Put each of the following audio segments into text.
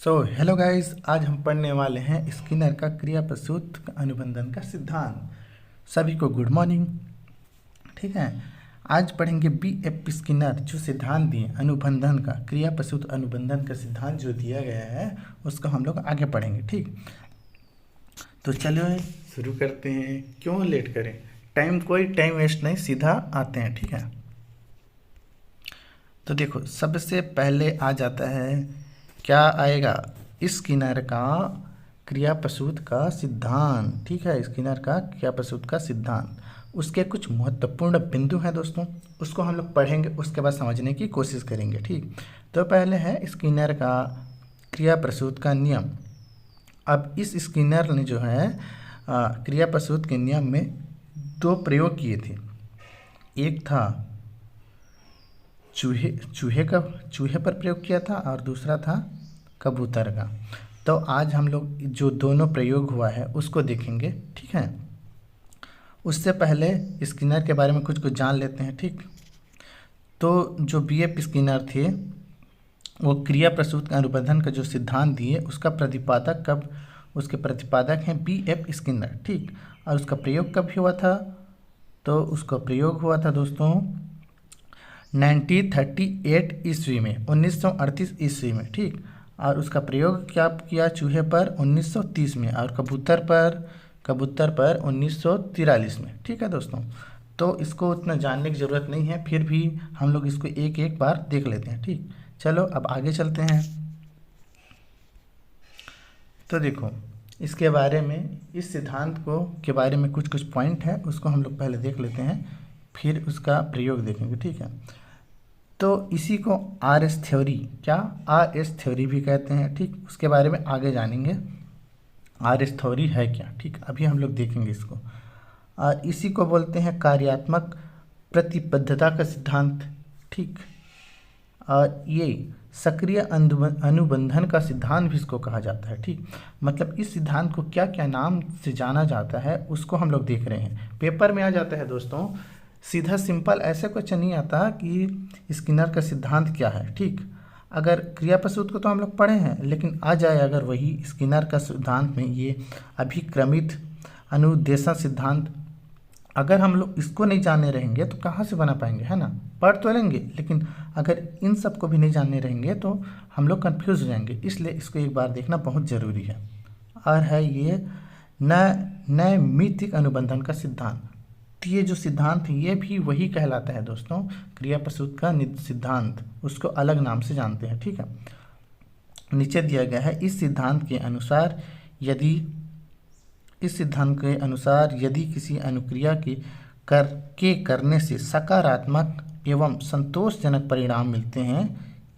Hello guys, आज हम पढ़ने वाले हैं स्किनर का क्रिया प्रसूत अनुबंधन का सिद्धांत। सभी को गुड मॉर्निंग। ठीक है, आज पढ़ेंगे B.F. स्किनर जो सिद्धांत दिए अनुबंधन का, क्रिया प्रसूत अनुबंधन का सिद्धांत जो दिया गया है उसको हम लोग आगे पढ़ेंगे। ठीक, तो चलो शुरू करते हैं। क्यों लेट करें, कोई टाइम वेस्ट नहीं, सीधा आते हैं। ठीक है, तो देखो सबसे पहले आ जाता है, क्या आएगा, स्किनर का क्रिया प्रसूत का सिद्धांत। ठीक है, स्किनर का क्रिया प्रसूत का सिद्धांत, उसके कुछ महत्वपूर्ण बिंदु हैं दोस्तों, उसको हम लोग पढ़ेंगे, उसके बाद समझने की कोशिश करेंगे। ठीक, तो पहले है स्किनर का क्रिया प्रसूत का नियम। अब इस स्किनर ने जो है क्रिया प्रसूत के नियम में दो प्रयोग किए थे। एक था चूहे पर प्रयोग किया था और दूसरा था कबूतर का। तो आज हम लोग जो दोनों प्रयोग हुआ है उसको देखेंगे। ठीक है, उससे पहले स्किनर के बारे में कुछ जान लेते हैं। ठीक, तो जो B.F. स्किनर थे वो क्रिया प्रसूत का अनुबंधन का जो सिद्धांत दिए उसके प्रतिपादक हैं B.F. स्किनर। ठीक, और उसका प्रयोग कब हुआ था, तो उसका प्रयोग हुआ था दोस्तों 1938 ईस्वी में, 1938 ईस्वी में। ठीक, और उसका प्रयोग क्या किया चूहे पर 1930 में और कबूतर पर 1943 में। ठीक है दोस्तों, तो इसको उतना जानने की ज़रूरत नहीं है, फिर भी हम लोग इसको एक एक बार देख लेते हैं। ठीक, चलो अब आगे चलते हैं। तो देखो इसके बारे में, इस सिद्धांत के बारे में कुछ पॉइंट है, उसको हम लोग पहले देख लेते हैं, फिर उसका प्रयोग देखेंगे। ठीक है, तो इसी को RS थ्योरी भी कहते हैं। ठीक, उसके बारे में आगे जानेंगे, RS थ्योरी है क्या। ठीक, अभी हम लोग देखेंगे इसको। और इसी को बोलते हैं कार्यात्मक प्रतिबद्धता का सिद्धांत। ठीक, और ये सक्रिय अनुबंधन का सिद्धांत भी इसको कहा जाता है। ठीक, मतलब इस सिद्धांत को क्या क्या नाम से जाना जाता है उसको हम लोग देख रहे हैं। पेपर में आ जाता है दोस्तों, सीधा सिंपल ऐसे क्वेश्चन नहीं आता कि स्किनर का सिद्धांत क्या है। ठीक, अगर क्रिया प्रसूत को तो हम लोग पढ़े हैं, लेकिन आ जाए अगर वही स्किनर का सिद्धांत में ये अभिक्रमित अनुदेशन सिद्धांत, अगर हम लोग इसको नहीं जाने रहेंगे तो कहाँ से बना पाएंगे, है ना। पढ़ तो लेंगे, लेकिन अगर इन सब को भी नहीं जानने रहेंगे तो हम लोग कन्फ्यूज हो जाएंगे, इसलिए इसको एक बार देखना बहुत ज़रूरी है। और है ये नैमित्तिक अनुबंधन का सिद्धांत। तो ये जो सिद्धांत है ये भी वही कहलाता है दोस्तों, क्रिया प्रसूत का सिद्धांत, उसको अलग नाम से जानते हैं। ठीक है, नीचे दिया गया है, इस सिद्धांत के अनुसार यदि किसी अनुक्रिया के करने से सकारात्मक एवं संतोषजनक परिणाम मिलते हैं,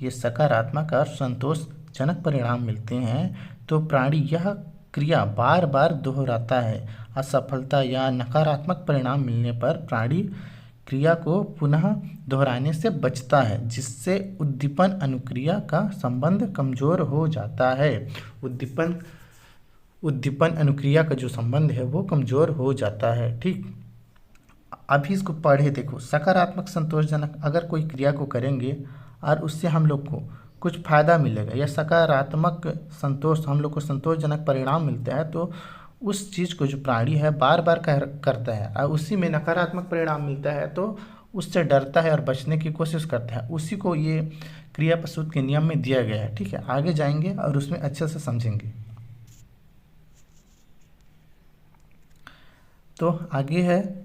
ये सकारात्मक और संतोषजनक परिणाम मिलते हैं, तो प्राणी यह क्रिया बार बार दोहराता है। असफलता या नकारात्मक परिणाम मिलने पर प्राणी क्रिया को पुनः दोहराने से बचता है, जिससे उद्दीपन अनुक्रिया का संबंध कमजोर हो जाता है। उद्दीपन अनुक्रिया का जो संबंध है वो कमजोर हो जाता है। ठीक, अभी इसको पढ़े देखो, सकारात्मक संतोषजनक, अगर कोई क्रिया को करेंगे और उससे हम लोग को कुछ फायदा मिलेगा या सकारात्मक हम लोग को संतोषजनक परिणाम मिलता है, तो उस चीज़ को जो प्राणी है बार बार करता है, और उसी में नकारात्मक परिणाम मिलता है तो उससे डरता है और बचने की कोशिश करता है। उसी को ये क्रिया प्रसूत के नियम में दिया गया है। ठीक है, आगे जाएंगे और उसमें अच्छे से समझेंगे। तो आगे है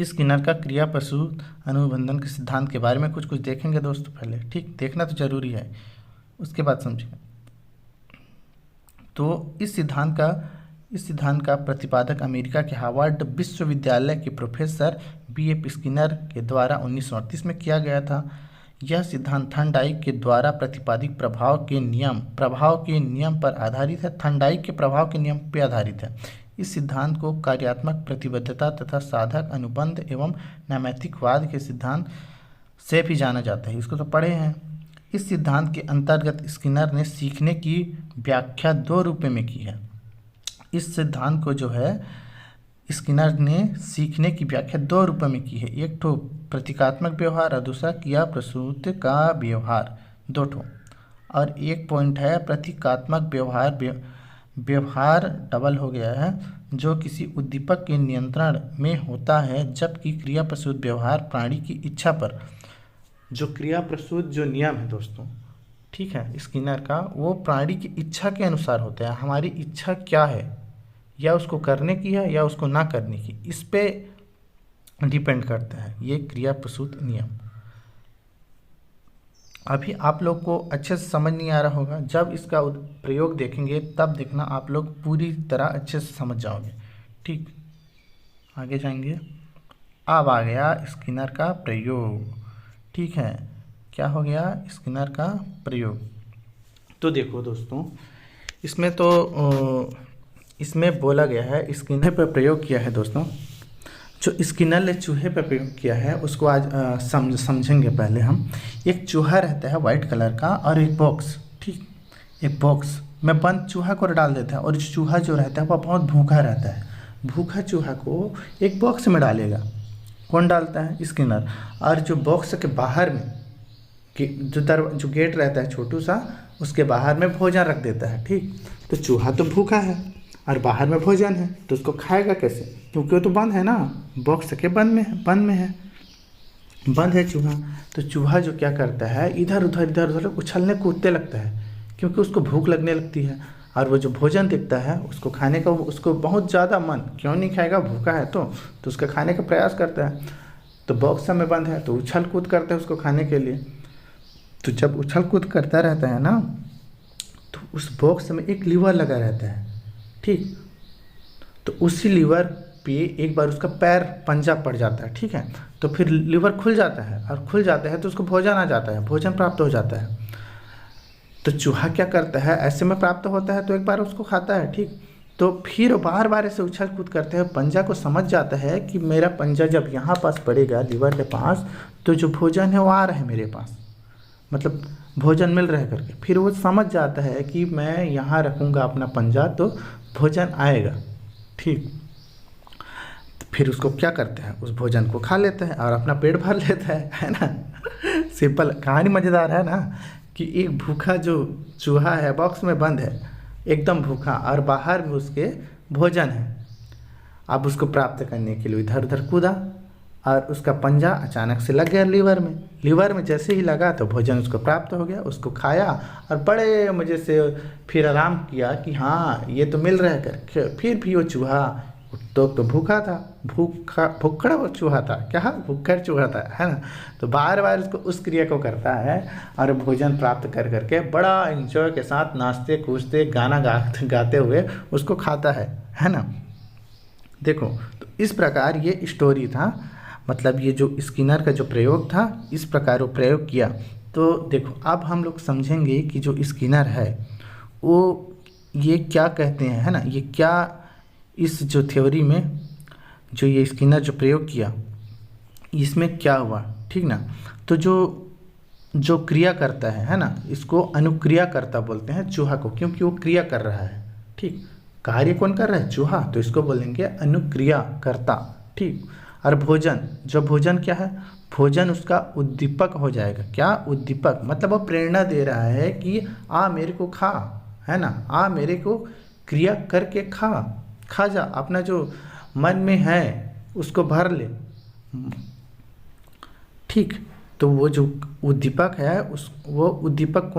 स्किनर का क्रिया प्रसूत अनुबंधन के सिद्धांत के बारे में कुछ देखेंगे दोस्तों पहले। ठीक, देखना तो जरूरी है, उसके बाद समझेंगे। तो इस सिद्धांत का प्रतिपादक अमेरिका के हार्वर्ड विश्वविद्यालय के प्रोफेसर B.F. स्किनर के द्वारा 1938 में किया गया था। यह सिद्धांत थर्नडाइक के द्वारा प्रतिपादित प्रभाव के नियम पर आधारित है। थर्नडाइक के प्रभाव के नियम पर आधारित है। इस सिद्धांत को कार्यात्मक प्रतिबद्धता तथा साधक अनुबंध एवं नैमित्तिकवाद के सिद्धांत से भी जाना जाता है, इसको तो पढ़े हैं। इस सिद्धांत के अंतर्गत स्किनर ने सीखने की व्याख्या दो रूपों में की है। इस सिद्धांत को जो है स्किनर ने सीखने की व्याख्या दो रूपों में की है, एक तो प्रतीकात्मक व्यवहार और दूसरा क्रिया प्रसूत का व्यवहार, दो ठो। और एक पॉइंट है प्रतीकात्मक व्यवहार डबल हो गया है, जो किसी उद्दीपक के नियंत्रण में होता है, जबकि क्रिया प्रसूत व्यवहार प्राणी की इच्छा पर। जो क्रिया प्रसूत जो नियम है दोस्तों, ठीक है, स्किनर का, वो प्राणी की इच्छा के अनुसार होता है। हमारी इच्छा क्या है, या उसको करने की है या उसको ना करने की, इस पे डिपेंड करता है ये क्रिया प्रसूत नियम। अभी आप लोग को अच्छे से समझ नहीं आ रहा होगा, जब इसका प्रयोग देखेंगे तब देखना आप लोग पूरी तरह अच्छे से समझ जाओगे। ठीक, आगे जाएंगे। अब आ गया स्किनर का प्रयोग। ठीक है, क्या हो गया, स्किनर का प्रयोग। तो देखो दोस्तों, इसमें तो इसमें बोला गया है, स्किनर पर प्रयोग किया है दोस्तों। जो स्किनर ने चूहे पर प्रयोग किया है उसको आज समझेंगे। पहले हम, एक चूहा रहता है वाइट कलर का और एक बॉक्स, ठीक, एक बॉक्स में बंद चूहा को डाल देता है, और जो चूहा जो रहता है वह बहुत भूखा रहता है। भूखा चूहा को एक बॉक्स में डालेगा, कौन डालता है, स्किनर। और जो बॉक्स के बाहर में कि जो गेट रहता है छोटू सा, उसके बाहर में भोजन रख देता है। ठीक, तो चूहा तो भूखा है और बाहर में भोजन है, तो उसको खाएगा कैसे, क्योंकि वो तो बंद है ना, बॉक्स के बंद है चूहा। तो चूहा जो क्या करता है, इधर उधर उछलने कूदते लगता है, क्योंकि उसको भूख लगने लगती है। और वो जो भोजन दिखता है उसको खाने का, उसको बहुत ज़्यादा मन, क्यों नहीं खाएगा, भूखा है तो उसका खाने का प्रयास करता है। तो बॉक्स में बंद है तो उछल कूद करता है उसको खाने के लिए। तो जब उछल कूद करता रहता है ना, तो उस बॉक्स में एक लीवर लगा रहता है। ठीक, तो उसी लीवर पे एक बार उसका पैर पंजा पड़ जाता है। ठीक है, तो फिर लीवर खुल जाता है, और खुल जाता है तो उसको भोजन आ जाता है, भोजन प्राप्त हो जाता है। तो चूहा क्या करता है, ऐसे में प्राप्त होता है तो एक बार उसको खाता है। ठीक, तो फिर बार बार ऐसे उछल कूद करते हैं, पंजा को समझ जाता है कि मेरा पंजा जब यहाँ पास पड़ेगा लीवर के पास, तो जो भोजन है वो आ रहा है मेरे पास, मतलब भोजन मिल रहा है करके। फिर वो समझ जाता है कि मैं यहाँ रखूँगा अपना पंजा तो भोजन आएगा। ठीक, तो फिर उसको क्या करते हैं, उस भोजन को खा लेता है और अपना पेट भर लेता है ना। सिंपल कहानी, मज़ेदार है ना, कि एक भूखा जो चूहा है बॉक्स में बंद है, एकदम भूखा, और बाहर में उसके भोजन है। अब उसको प्राप्त करने के लिए इधर उधर कूदा, और उसका पंजा अचानक से लग गया लीवर में जैसे ही लगा तो भोजन उसको प्राप्त हो गया, उसको खाया और बड़े मज़े से फिर आराम किया कि हाँ ये तो मिल रहा है करके। फिर भी वो चूहा तो भूखा था, भूखड़ा वो चूहा था, क्या भूखड़ चूहा था, है ना। तो बार बार उसको उस क्रिया को करता है और भोजन प्राप्त कर करके बड़ा एंजॉय के साथ नाचते कूदते गाना गाते हुए उसको खाता है ना। देखो, तो इस प्रकार ये स्टोरी था, मतलब ये जो स्किनर का जो प्रयोग था, इस प्रकार वो प्रयोग किया। तो देखो, अब हम लोग समझेंगे कि जो स्किनर है वो ये क्या कहते हैं, है ना, ये क्या, इस जो थ्योरी में जो ये स्किनर जो प्रयोग किया इसमें क्या हुआ, ठीक ना। तो जो क्रिया करता है ना, इसको अनुक्रिया करता बोलते हैं चूहा को, क्योंकि वो क्रिया कर रहा है। ठीक, कार्य कौन कर रहा है, चूहा, तो इसको बोलेंगे अनुक्रिया करता। ठीक, और भोजन, जो भोजन क्या है, भोजन उसका उद्दीपक हो जाएगा। क्या उद्दीपक, मतलब वो प्रेरणा दे रहा है कि आ मेरे को खा, है ना, आ मेरे को क्रिया करके खा जा, अपना जो मन में है उसको भर ले। ठीक, तो वो जो उद्दीपक है वो उद्दीपक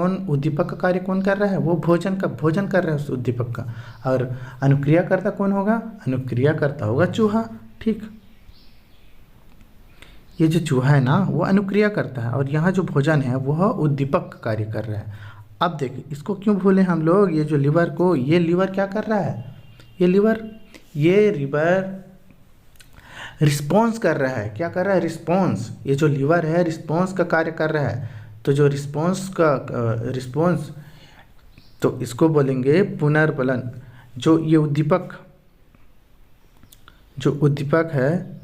का कार्य कौन कर रहा है, वो भोजन कर रहा है उस उद्दीपक का। और अनुक्रिया करता कौन होगा, अनुक्रिया करता होगा चूहा। ठीक, ये जो चूहा है ना वो अनुक्रिया करता है, और यहाँ जो भोजन है वह उद्दीपक का कार्य कर रहा है। अब देखिए, इसको क्यों भूले हम लोग, ये जो लीवर को, ये लीवर क्या कर रहा है, ये लीवर रिस्पॉन्स कर रहा है। क्या कर रहा है, रिस्पॉन्स। ये जो लीवर है रिस्पॉन्स का कार्य कर रहा है। तो जो रिस्पॉन्स तो इसको बोलेंगे पुनर्बलन। जो ये जो उद्दीपक है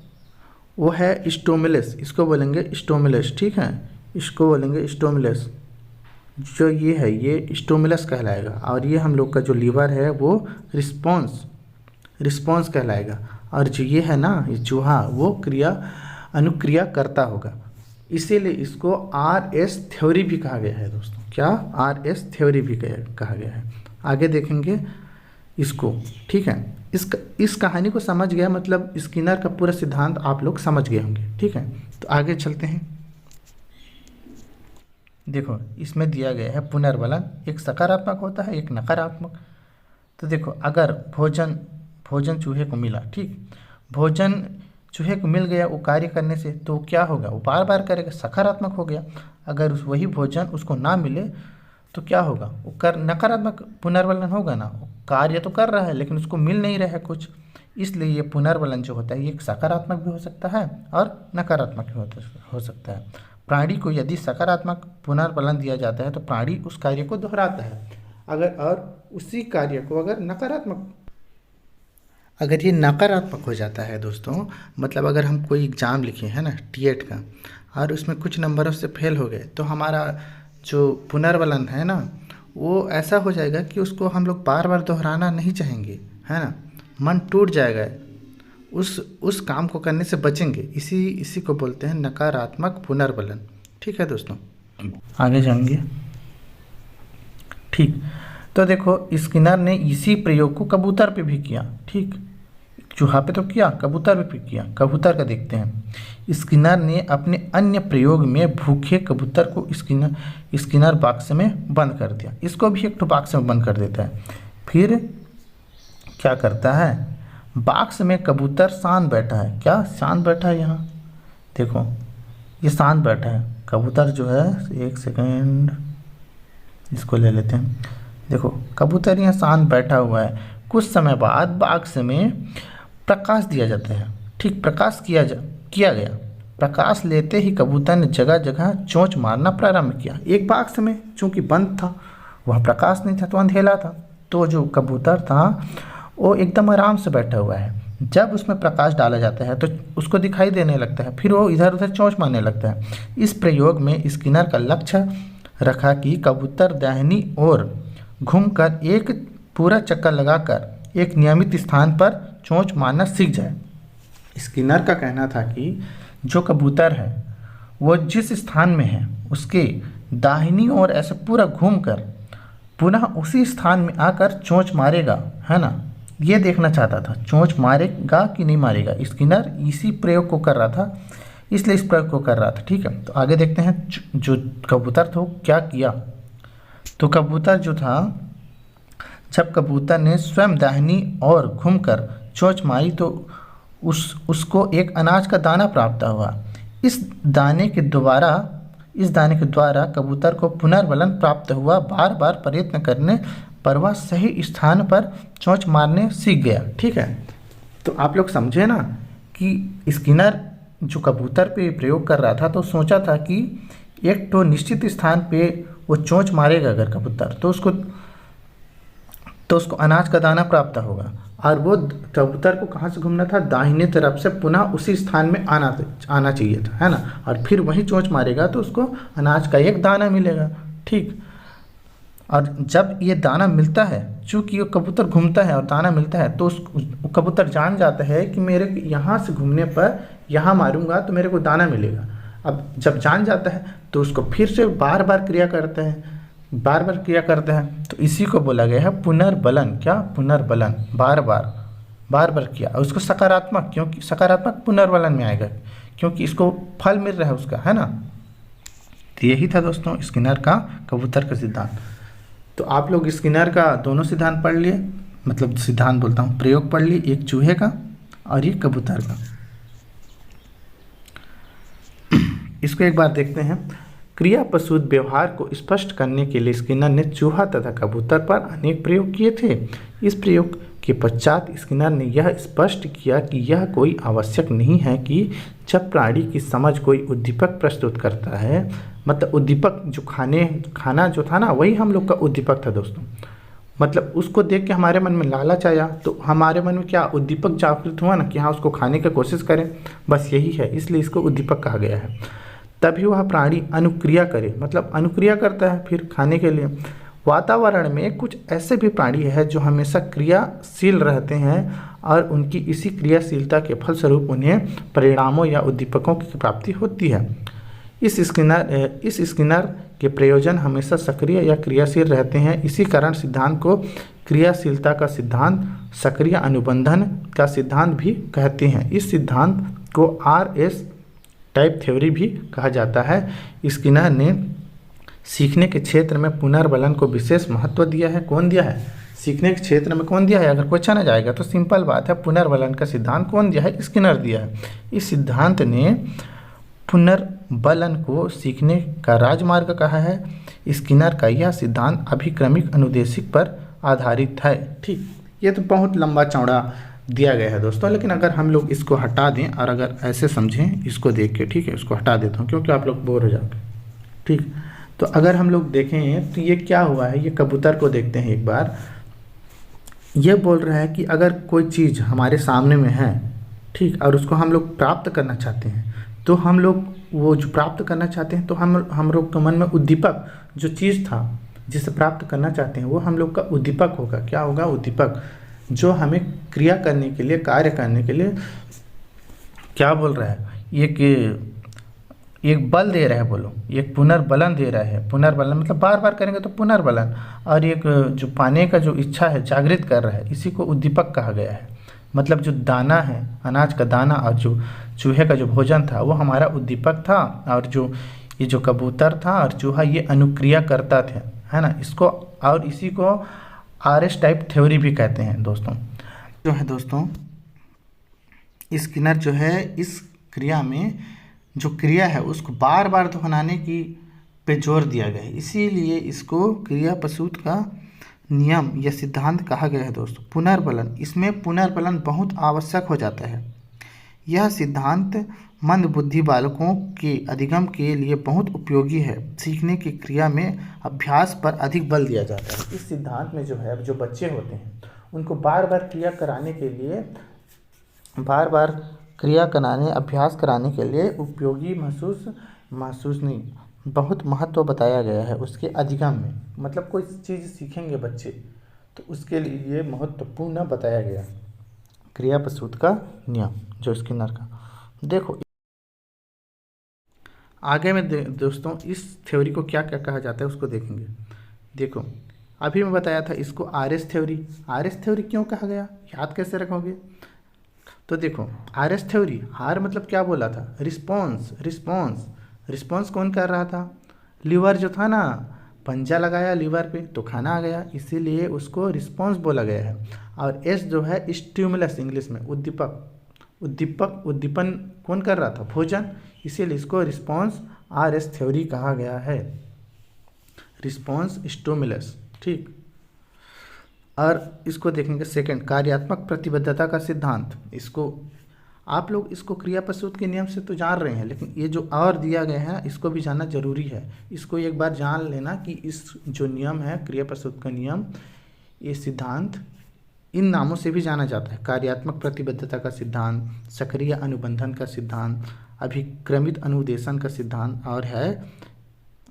वो है स्टोमुलस, इसको बोलेंगे स्टोमुलस। ठीक है, इसको बोलेंगे स्टोमुलस। जो ये है ये स्टोमुलस कहलाएगा, और ये हम लोग का जो लीवर है वो रिस्पॉन्स कहलाएगा। और जो ये है ना, ये चूहा, वो अनुक्रिया करता होगा। इसीलिए इसको RS थ्योरी भी कहा गया है दोस्तों। क्या? RS थ्योरी भी कहा गया है। आगे देखेंगे इसको, ठीक है। इस कहानी को समझ गया मतलब स्किनर का पूरा सिद्धांत आप लोग समझ गए होंगे, ठीक है। तो आगे चलते हैं। देखो इसमें दिया गया है पुनर्बलन, एक सकारात्मक होता है एक नकारात्मक। तो देखो अगर भोजन चूहे को मिला, ठीक, भोजन चूहे को मिल गया वो कार्य करने से, तो क्या होगा? वो बार बार करेगा, सकारात्मक हो गया। अगर वही भोजन उसको ना मिले तो क्या होगा? वो नकारात्मक पुनर्बलन होगा ना। कार्य तो कर रहा है लेकिन उसको मिल नहीं रहा है कुछ, इसलिए ये पुनर्बलन जो होता है ये सकारात्मक भी हो सकता है और नकारात्मक भी हो सकता है। प्राणी को यदि सकारात्मक पुनर्बलन दिया जाता है तो प्राणी उस कार्य को दोहराता है। और उसी कार्य को अगर ये नकारात्मक हो जाता है दोस्तों, मतलब अगर हम कोई एग्ज़ाम लिखे हैं ना TET का, और उसमें कुछ नंबरों से फेल हो गए, तो हमारा जो पुनर्बलन है ना वो ऐसा हो जाएगा कि उसको हम लोग बार बार दोहराना नहीं चाहेंगे, है ना। मन टूट जाएगा, उस काम को करने से बचेंगे। इसी को बोलते हैं नकारात्मक पुनर्बलन, ठीक है दोस्तों। आगे जाएंगे, ठीक। तो देखो स्किनर ने इसी प्रयोग को कबूतर पे भी किया, ठीक। चूहा पे तो किया, कबूतर पे भी किया। कबूतर का देखते हैं। स्किनर ने अपने अन्य प्रयोग में भूखे कबूतर को स्किनर बॉक्स में बंद कर दिया। इसको भी एक तो बॉक्स में बंद कर देता है। फिर क्या करता है? बॉक्स में कबूतर शांत बैठा है। क्या शांत बैठा है? यहाँ देखो ये शांत बैठा है कबूतर जो है। एक सेकेंड इसको ले लेते हैं। देखो कबूतर यहाँ शांत बैठा हुआ है। कुछ समय बाद बॉक्स में प्रकाश दिया जाता है, ठीक। प्रकाश किया गया। प्रकाश लेते ही कबूतर ने जगह जगह चोंच मारना प्रारंभ किया। एक बॉक्स में चूंकि बंद था, वह प्रकाश नहीं था तो अंधेला था, तो जो कबूतर था वो एकदम आराम से बैठा हुआ है। जब उसमें प्रकाश डाला जाता है तो उसको दिखाई देने लगता है, फिर वो इधर उधर चोंच मारने लगता है। इस प्रयोग में स्किनर का लक्ष्य रखा कि कबूतर दाहिनी ओर घूमकर एक पूरा चक्कर लगाकर एक नियमित स्थान पर चोंच मारना सीख जाए। स्किनर का कहना था कि जो कबूतर है वो जिस स्थान में है उसके दाहिनी ओर ऐसे पूरा घूमकर पुनः उसी स्थान में आकर चोंच मारेगा, है ना। ये देखना चाहता था चोंच मारेगा कि नहीं मारेगा। स्किनर इसी प्रयोग को कर रहा था, इसलिए इस प्रयोग को कर रहा था, ठीक है। तो आगे देखते हैं जो कबूतर था क्या किया। तो कबूतर जो था, जब कबूतर ने स्वयं दाहिनी ओर घूमकर चोंच मारी तो उसको एक अनाज का दाना प्राप्त हुआ। इस दाने के द्वारा कबूतर को पुनर्बलन प्राप्त हुआ। बार बार प्रयत्न करने पर वह सही स्थान पर चोंच मारने सीख गया, ठीक है। तो आप लोग समझे ना कि स्किनर जो कबूतर पे प्रयोग कर रहा था तो सोचा था कि एक तो निश्चित स्थान पे वो चोंच मारेगा अगर कबूतर, तो उसको अनाज का दाना प्राप्त होगा। और वो कबूतर को कहाँ से घूमना था? दाहिने तरफ से पुनः उसी स्थान में आना चाहिए था, है ना। और फिर वही चोंच मारेगा तो उसको अनाज का एक दाना मिलेगा, ठीक। और जब ये दाना मिलता है, चूँकि वो कबूतर घूमता है और दाना मिलता है, तो कबूतर जान जाता है कि मेरे यहाँ से घूमने पर यहाँ मारूंगा तो मेरे को दाना मिलेगा। अब जब जान जाता है तो उसको फिर से बार बार क्रिया करते हैं, तो इसी को बोला गया है पुनर्बलन। क्या? पुनर्बलन। बार बार किया। और उसको सकारात्मक, क्योंकि सकारात्मक पुनर्बलन में आएगा क्योंकि इसको फल मिल रहा है उसका, है ना। तो यही था दोस्तों स्किनर का कबूतर का सिद्धांत। तो आप लोग स्किनर का दोनों सिद्धांत पढ़ लिए, मतलब सिद्धांत बोलता हूँ, प्रयोग पढ़ लिए, एक चूहे का और एक कबूतर का। इसको एक बार देखते हैं। क्रिया प्रसूत व्यवहार को स्पष्ट करने के लिए स्किनर ने चूहा तथा कबूतर पर अनेक प्रयोग किए थे। इस प्रयोग के पश्चात स्किनर ने यह स्पष्ट किया कि यह कोई आवश्यक नहीं है कि जब प्राणी की समझ कोई उद्दीपक प्रस्तुत करता है, मतलब उद्दीपक जो खाना जो था ना वही हम लोग का उद्दीपक था दोस्तों। मतलब उसको देख के हमारे मन में लालच आया तो हमारे मन में क्या उद्दीपक जागृत हुआ ना कि हाँ उसको खाने की कोशिश करें, बस यही है, इसलिए इसको उद्दीपक कहा गया है। तभी वह प्राणी अनुक्रिया करे, मतलब अनुक्रिया करता है फिर खाने के लिए। वातावरण में कुछ ऐसे भी प्राणी है जो हमेशा क्रियाशील रहते हैं और उनकी इसी क्रियाशीलता के फलस्वरूप उन्हें परिणामों या उद्दीपकों की प्राप्ति होती है। इस स्किनर के प्रयोजन हमेशा सक्रिय या क्रियाशील रहते हैं। इसी कारण सिद्धांत को क्रियाशीलता का सिद्धांत, सक्रिय अनुबंधन का सिद्धांत भी कहते हैं। इस सिद्धांत को RS टाइप थ्योरी भी कहा जाता है। स्किनर ने सीखने के क्षेत्र में पुनर्बलन को विशेष महत्व दिया है। कौन दिया है? सीखने के क्षेत्र में कौन दिया है? अगर क्वेश्चन आ जाएगा तो सिंपल बात है, पुनर्बलन का सिद्धांत कौन दिया है? स्किनर दिया है। इस सिद्धांत ने पुनर्बलन को सीखने का राजमार्ग कहा है। स्किनर का यह सिद्धांत अभिक्रमिक अनुदेशिक पर आधारित है। ठीक, ये तो बहुत लंबा चौड़ा दिया गया है दोस्तों, लेकिन अगर हम लोग इसको हटा दें और अगर ऐसे समझें इसको देख के, ठीक है, इसको हटा देता हूँ क्योंकि आप लोग बोर हो जाओगे। ठीक, तो अगर हम लोग देखें तो ये क्या हुआ है, ये कबूतर को देखते हैं एक बार। ये बोल रहा है कि अगर कोई चीज़ हमारे सामने में है, ठीक, और उसको हम लोग प्राप्त करना चाहते हैं, तो हम लोग वो जो प्राप्त करना चाहते हैं तो हम लोग के मन में उद्दीपक, जो चीज़ था जिसे प्राप्त करना चाहते हैं वो हम लोग का उद्दीपक होगा। क्या होगा? उद्दीपक, जो हमें क्रिया करने के लिए, कार्य करने के लिए क्या बोल रहा है, एक बल दे रहा है, बोलो, एक पुनर्बलन दे रहा है। पुनर्बलन मतलब बार बार करेंगे तो पुनर्बलन, और एक जो पाने का जो इच्छा है जागृत कर रहा है, इसी को उद्दीपक कहा गया है। मतलब जो दाना है, अनाज का दाना, और जो चूहे का जो भोजन था वो हमारा उद्दीपक था, और जो ये जो कबूतर था और चूहा ये अनुक्रिया करता थे, है ना, इसको, और इसी को RS टाइप थ्योरी भी कहते हैं दोस्तों। जो है दोस्तों, स्किनर जो है इस क्रिया में, जो क्रिया है उसको बार बार दोहराने की पे जोर दिया गया है, इसीलिए इसको क्रिया प्रसूत का नियम या सिद्धांत कहा गया है दोस्तों। पुनर्बलन, इसमें पुनर्बलन बहुत आवश्यक हो जाता है। यह सिद्धांत मंदबुद्धि बालकों के अधिगम के लिए बहुत उपयोगी है। सीखने की क्रिया में अभ्यास पर अधिक बल दिया जाता है। इस सिद्धांत में जो है, जो बच्चे होते हैं उनको बार बार क्रिया कराने के लिए, बार बार क्रिया कराने, अभ्यास कराने के लिए उपयोगी महसूस नहीं, बहुत महत्व बताया गया है उसके अधिगम में। मतलब कोई चीज़ सीखेंगे बच्चे तो उसके लिए महत्वपूर्ण बताया गया क्रिया प्रसूत का नियम, जो स्किनर का। देखो आगे में दोस्तों इस थ्योरी को क्या क्या कहा जाता है उसको देखेंगे। देखो अभी मैं बताया था इसको RS थ्योरी। RS थ्योरी क्यों कहा गया, याद कैसे रखोगे? तो देखो RS थ्योरी, आर मतलब क्या बोला था? रिस्पॉन्स। रिस्पॉन्स कौन कर रहा था? लीवर जो था ना, पंजा लगाया लीवर पे तो खाना आ गया, इसीलिए उसको रिस्पॉन्स बोला गया है। और S जो है स्टिमुलस, इंग्लिश में उद्दीपन कौन कर रहा था? भोजन, इसीलिए इसको रिस्पॉन्स RS थ्योरी कहा गया है, रिस्पॉन्स स्टिमुलस। ठीक, और इसको देखेंगे सेकंड, कार्यात्मक प्रतिबद्धता का सिद्धांत। इसको आप लोग इसको क्रिया प्रसूत के नियम से तो जान रहे हैं, लेकिन ये जो और दिया गया है इसको भी जानना जरूरी है। इसको एक बार जान लेना कि इस जो नियम है क्रिया प्रसूत का नियम, ये सिद्धांत इन नामों से भी जाना जाता है। कार्यात्मक प्रतिबद्धता का सिद्धांत, सक्रिय अनुबंधन का सिद्धांत, अभिक्रमित अनुदेशन का सिद्धांत,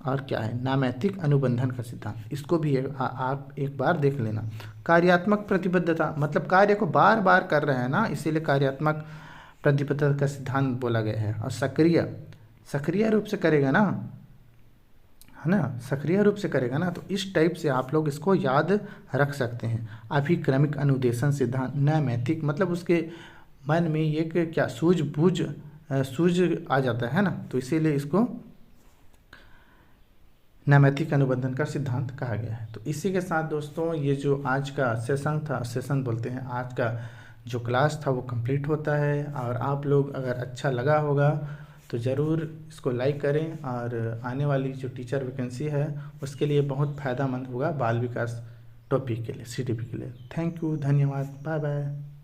और क्या है, नामैतिक अनुबंधन का सिद्धांत। इसको भी आप एक बार देख लेना। कार्यात्मक प्रतिबद्धता मतलब कार्य को बार बार कर रहे हैं ना, इसीलिए कार्यात्मक प्रतिबद्धता का सिद्धांत बोला गया है। और सक्रिय रूप से करेगा ना, है ना, सक्रिय रूप से करेगा ना, तो इस टाइप से आप लोग इसको याद रख सकते हैं। अभिक्रमिक अनुदेशन सिद्धांत, नैमित्तिक मतलब उसके मन में ये क्या सूझबूझ आ जाता है ना, तो इसीलिए इसको नैमित्तिक अनुबंधन का सिद्धांत कहा गया है। तो इसी के साथ दोस्तों ये जो आज का सेशन बोलते हैं, आज का जो क्लास था वो कंप्लीट होता है। और आप लोग अगर अच्छा लगा होगा तो ज़रूर इसको लाइक करें, और आने वाली जो टीचर वैकेंसी है उसके लिए बहुत फ़ायदेमंद होगा बाल विकास टॉपिक के लिए, CDP के लिए। थैंक यू, धन्यवाद, बाय बाय।